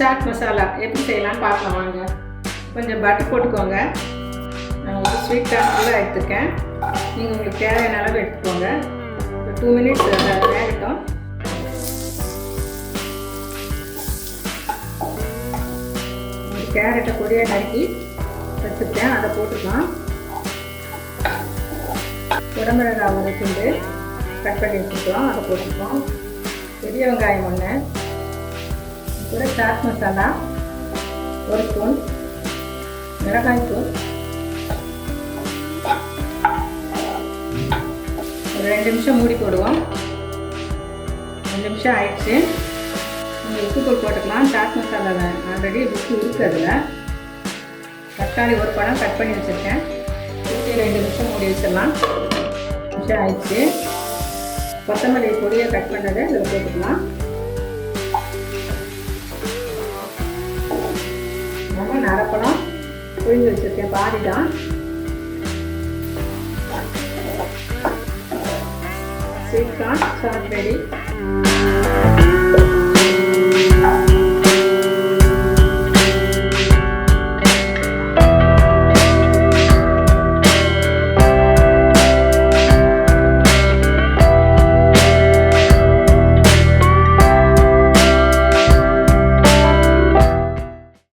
Chat masala எப்படி செய்யலாம்னு பார்க்கலாம் வாங்க. கொஞ்சம் பட்டர் போட்டுக்கோங்க. நான் ஒரு ஸ்வீட் கார்ன் ஃபுல்லாக எடுத்துருக்கேன். நீங்கள் உங்களுக்கு தேவையான அளவு எடுத்துக்கோங்க. ஒரு 2 மினிட்ஸ் வேகட்டும். கேரட்டை பொடியாக நறுக்கி வச்சுருக்கேன், அதை போட்டுக்கலாம். குடமிளகாய் ஒரு துண்டு கட் பண்ணி வச்சுருக்கோம், அதை போட்டுருக்கோம். பெரிய வெங்காயம் ஒன்று, கூட சாட் மசாலா 1 ஸ்பூன், மிளகாய் தூள் ஒரு 2 நிமிஷம் மூடி போடுவோம். 2 நிமிஷம் ஆயிடுச்சு. நீங்கள் உப்பு தூள் போட்டுக்கலாம். சாட் மசாலா ஆல்ரெடி உப்பு இருக்குது. அதில் தக்காளி 1 பழம் கட் பண்ணி வச்சுருக்கேன். 2 நிமிஷம் மூடி வச்சிடலாம். நிமிஷம் ஆயிடுச்சு. கொத்தமல்லி பொடியை கட் பண்ணதை இதில் போட்டுக்கலாம். நம்ம நரப்பழம் புழிஞ்சு வச்சுருக்கேன், பாதி தான். Sweet corn sauce ready.